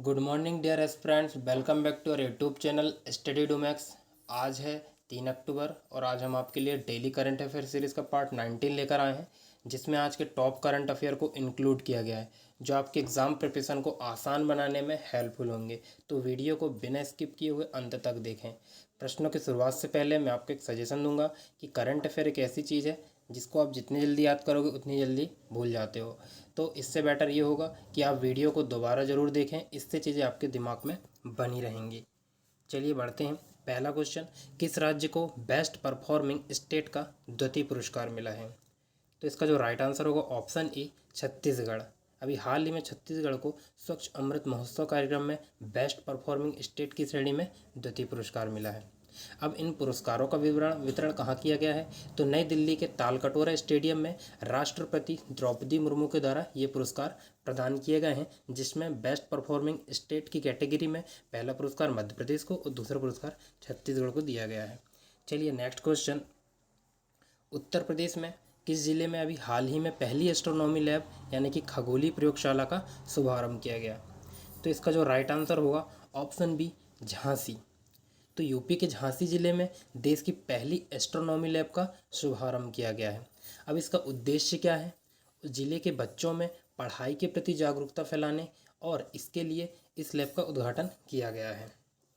Good morning dear aspirants, welcome back to our YouTube channel study do max. आज है 3 अक्टूबर और आज हम आपके लिए डेली करंट अफेयर सीरीज़ का पार्ट 19 लेकर आए हैं, जिसमें आज के टॉप करंट अफेयर को इंक्लूड किया गया है जो आपके एग्ज़ाम प्रिपरेशन को आसान बनाने में हेल्पफुल होंगे। तो वीडियो को बिना स्किप किए हुए अंत तक देखें। प्रश्नों की शुरुआत से पहले मैं आपको एक सजेशन दूंगा कि करंट अफेयर एक ऐसी चीज़ है जिसको आप जितनी जल्दी याद करोगे उतनी जल्दी भूल जाते हो। तो इससे बेटर ये होगा कि आप वीडियो को दोबारा ज़रूर देखें, इससे चीज़ें आपके दिमाग में बनी रहेंगी। चलिए बढ़ते हैं। पहला क्वेश्चन, किस राज्य को बेस्ट परफॉर्मिंग स्टेट का द्वितीय पुरस्कार मिला है? तो इसका जो राइट आंसर होगा ऑप्शन ए, छत्तीसगढ़। अभी हाल ही में छत्तीसगढ़ को स्वच्छ अमृत महोत्सव कार्यक्रम में बेस्ट परफॉर्मिंग स्टेट की श्रेणी में द्वितीय पुरस्कार मिला है। अब इन पुरस्कारों का वितरण कहाँ किया गया है? तो नई दिल्ली के तालकटोरा स्टेडियम में राष्ट्रपति द्रौपदी मुर्मू के द्वारा ये पुरस्कार प्रदान किए गए हैं, जिसमें बेस्ट परफॉर्मिंग स्टेट की कैटेगरी में पहला पुरस्कार मध्य प्रदेश को और दूसरा पुरस्कार छत्तीसगढ़ को दिया गया है। चलिए नेक्स्ट क्वेश्चन, उत्तर प्रदेश में किस जिले में अभी हाल ही में पहली एस्ट्रोनॉमी लैब यानी कि खगोलीय प्रयोगशाला का शुभारंभ किया गया? तो इसका जो राइट आंसर होगा ऑप्शन बी, झांसी। तो यूपी के झांसी जिले में देश की पहली एस्ट्रोनॉमी लैब का शुभारंभ किया गया है। अब इसका उद्देश्य क्या है? जिले के बच्चों में पढ़ाई के प्रति जागरूकता फैलाने और इसके लिए इस लैब का उद्घाटन किया गया है।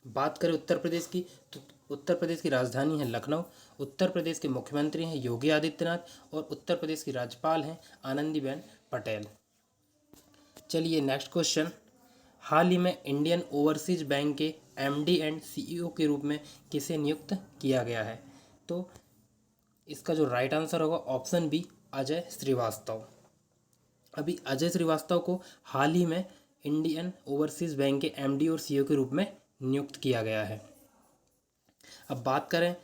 बात करें उत्तर प्रदेश की, तो उत्तर प्रदेश की राजधानी है लखनऊ। उत्तर प्रदेश के मुख्यमंत्री हैं योगी आदित्यनाथ और उत्तर प्रदेश की राज्यपाल हैं आनंदीबेन पटेल। चलिए नेक्स्ट क्वेश्चन, हाल ही में इंडियन ओवरसीज बैंक के एमडी एंड सीईओ के रूप में किसे नियुक्त किया गया है? तो इसका जो राइट आंसर होगा ऑप्शन बी, अजय श्रीवास्तव। अभी अजय श्रीवास्तव को हाल ही में इंडियन ओवरसीज बैंक के एमडी और सीईओ के रूप में नियुक्त किया गया है। अब बात करें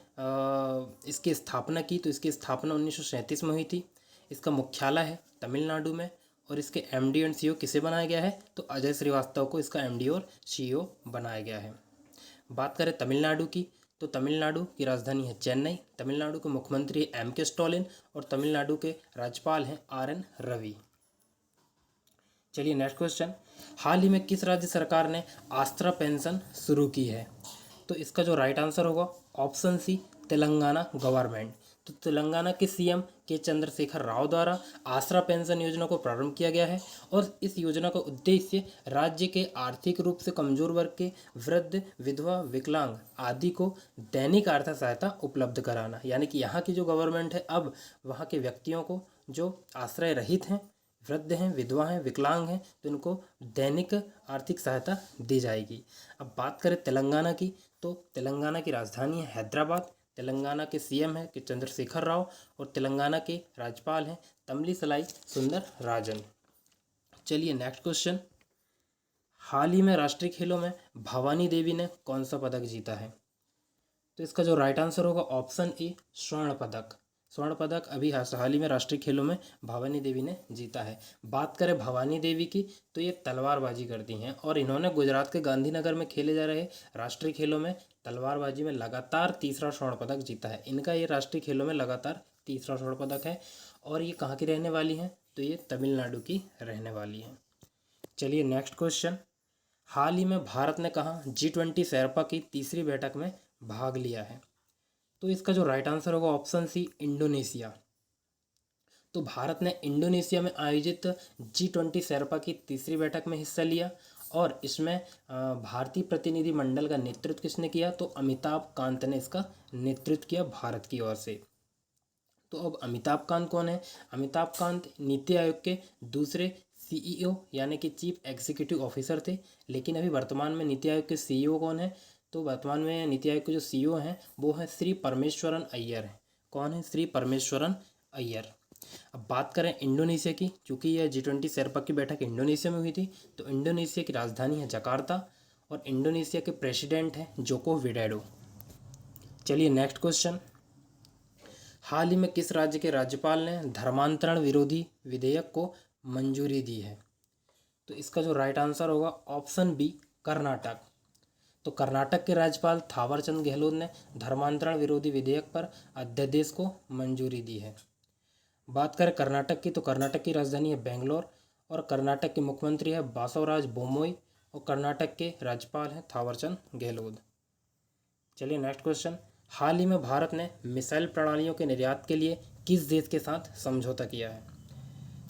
इसकी स्थापना की, तो इसकी स्थापना 1937 में हुई थी। इसका मुख्यालय है तमिलनाडु में और इसके एमडी एंड सीईओ किसे बनाया गया है? तो अजय श्रीवास्तव को इसका एमडी और सीईओ बनाया गया है। बात करें तमिलनाडु की, तो तमिलनाडु की राजधानी है चेन्नई। तमिलनाडु के मुख्यमंत्री है एम के स्टालिन और तमिलनाडु के राज्यपाल हैं आर एन रवि। चलिए नेक्स्ट क्वेश्चन, हाल ही में किस राज्य सरकार ने आस्था पेंशन शुरू की है? तो इसका जो राइट आंसर होगा ऑप्शन सी, तेलंगाना गवर्नमेंट। तो तेलंगाना के सीएम के चंद्रशेखर राव द्वारा आसरा पेंशन योजना को प्रारंभ किया गया है और इस योजना का उद्देश्य राज्य के आर्थिक रूप से कमजोर वर्ग के वृद्ध, विधवा, विकलांग आदि को दैनिक आर्थिक सहायता उपलब्ध कराना। यानी कि यहाँ की जो गवर्नमेंट है अब वहाँ के व्यक्तियों को जो आश्रय रहित हैं, वृद्ध हैं, विधवा हैं, विकलांग हैं, तो इनको दैनिक आर्थिक सहायता दी जाएगी। अब बात करें तेलंगाना की, तो तेलंगाना की राजधानी है हैदराबाद। तेलंगाना के सीएम हैं कि चंद्रशेखर राव और तेलंगाना के राज्यपाल हैं तमिलिसाई सुंदर राजन। चलिए नेक्स्ट क्वेश्चन, हाल ही में राष्ट्रीय खेलों में भवानी देवी ने कौन सा पदक जीता है? तो इसका जो राइट आंसर होगा ऑप्शन ए, स्वर्ण पदक। स्वर्ण पदक अभी हाल ही में राष्ट्रीय खेलों में भवानी देवी ने जीता है। बात करें भवानी देवी की, तो ये तलवारबाजी करती हैं और इन्होंने गुजरात के गांधीनगर में खेले जा रहे राष्ट्रीय खेलों में तलवारबाजी में लगातार तीसरा स्वर्ण पदक जीता है। इनका ये राष्ट्रीय खेलों में लगातार तीसरा स्वर्ण पदक है और ये कहाँ की रहने वाली हैं? तो ये तमिलनाडु की रहने वाली हैं। चलिए नेक्स्ट क्वेश्चन, हाल ही में भारत ने कहा G20 शेरपा की तीसरी बैठक में भाग लिया है? तो इसका जो राइट आंसर होगा ऑप्शन सी, इंडोनेशिया। तो भारत ने इंडोनेशिया में आयोजित G20 शेरपा की तीसरी बैठक में हिस्सा लिया और इसमें भारतीय प्रतिनिधि मंडल का नेतृत्व किसने किया? तो अमिताभ कांत ने इसका नेतृत्व किया भारत की ओर से। तो अब अमिताभ कांत कौन है? अमिताभ कांत नीति आयोग के दूसरे सीईओ यानी कि चीफ एग्जीक्यूटिव ऑफिसर थे, लेकिन अभी वर्तमान में नीति आयोग के सीईओ कौन है? तो वर्तमान में नीति आयोग के जो सीईओ हैं वो हैं श्री परमेश्वरन अय्यर हैं। कौन है? श्री परमेश्वरन अय्यर। अब बात करें इंडोनेशिया की, चूँकि यह G20 शेरपा की बैठक इंडोनेशिया में हुई थी, तो इंडोनेशिया की राजधानी है जकार्ता और इंडोनेशिया के प्रेसिडेंट हैं जोको विडोडो। चलिए नेक्स्ट क्वेश्चन, हाल ही में किस राज्य के राज्यपाल ने धर्मांतरण विरोधी विधेयक को मंजूरी दी है? तो इसका जो राइट आंसर होगा ऑप्शन बी, कर्नाटक। तो कर्नाटक के राज्यपाल थावरचंद गहलोत ने धर्मांतरण विरोधी विधेयक पर अध्यादेश को मंजूरी दी है। बात करें कर्नाटक की, तो कर्नाटक की राजधानी है बेंगलोर और कर्नाटक के मुख्यमंत्री है बासवराज बोम्मई और कर्नाटक के राज्यपाल हैं थावरचंद गहलोत। चलिए नेक्स्ट क्वेश्चन, हाल ही में भारत ने मिसाइल प्रणालियों के निर्यात के लिए किस देश के साथ समझौता किया है?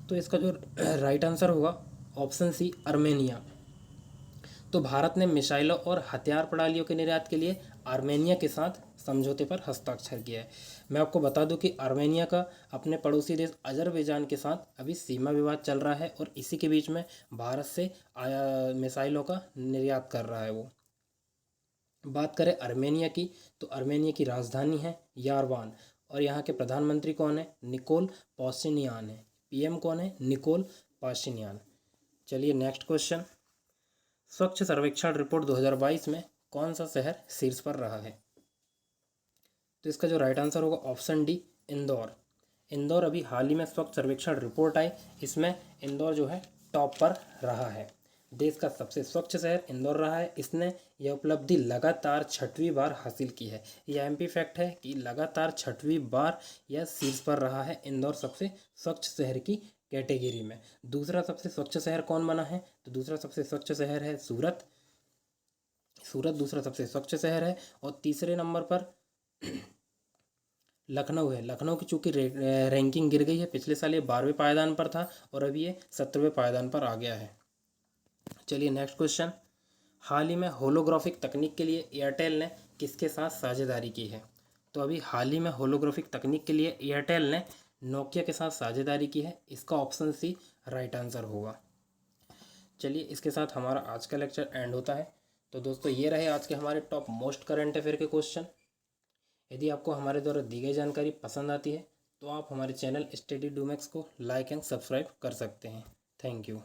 तो इसका जो राइट आंसर होगा ऑप्शन सी, आर्मेनिया। तो भारत ने मिसाइलों और हथियार प्रणालियों के निर्यात के लिए आर्मेनिया के साथ समझौते पर हस्ताक्षर किया है। मैं आपको बता दूं कि आर्मेनिया का अपने पड़ोसी देश अजरबैजान के साथ अभी सीमा विवाद चल रहा है और इसी के बीच में भारत से मिसाइलों का निर्यात कर रहा है वो। बात करें आर्मेनिया की, तो आर्मेनिया की राजधानी है यारवान और यहाँ के प्रधानमंत्री कौन है? निकोल पाशिनियान है। पीएम कौन है? Nicol Pashinyan. चलिए नेक्स्ट क्वेश्चन, स्वच्छ सर्वेक्षण रिपोर्ट 2022 में कौन सा शहर शीर्ष पर रहा है? तो इसका जो राइट आंसर होगा ऑप्शन डी, इंदौर। इंदौर अभी हाल ही में स्वच्छ सर्वेक्षण रिपोर्ट आई, इसमें इंदौर जो है टॉप पर रहा है। देश का सबसे स्वच्छ शहर इंदौर रहा है। इसने यह उपलब्धि लगातार 6वीं बार हासिल की है। यह एमपी फैक्ट है कि लगातार 6वीं बार यह शीर्ष पर रहा है इंदौर सबसे स्वच्छ शहर की कैटेगरी में। दूसरा सबसे स्वच्छ शहर कौन बना है? तो दूसरा सबसे स्वच्छ शहर है सूरत। सूरत दूसरा सबसे स्वच्छ शहर है। और तीसरे नंबर पर लखनऊ है। लखनऊ की चूँकि रैंकिंग गिर गई है, पिछले साल ये 12वें पायदान पर था और अभी ये 17वें पायदान पर आ गया है। चलिए नेक्स्ट क्वेश्चन, हाल ही में होलोग्राफिक तकनीक के लिए एयरटेल ने किसके साथ साझेदारी की है? तो अभी हाल ही में होलोग्राफिक तकनीक के लिए एयरटेल ने नोकिया के साथ साझेदारी की है। इसका ऑप्शन सी राइट आंसर होगा। चलिए इसके साथ हमारा आज का लेक्चर एंड होता है। तो दोस्तों ये रहे आज के हमारे टॉप मोस्ट करंट अफेयर के क्वेश्चन। यदि आपको हमारे द्वारा दी गई जानकारी पसंद आती है तो आप हमारे चैनल स्टडी डूमैक्स को लाइक एंड सब्सक्राइब कर सकते हैं। Thank you.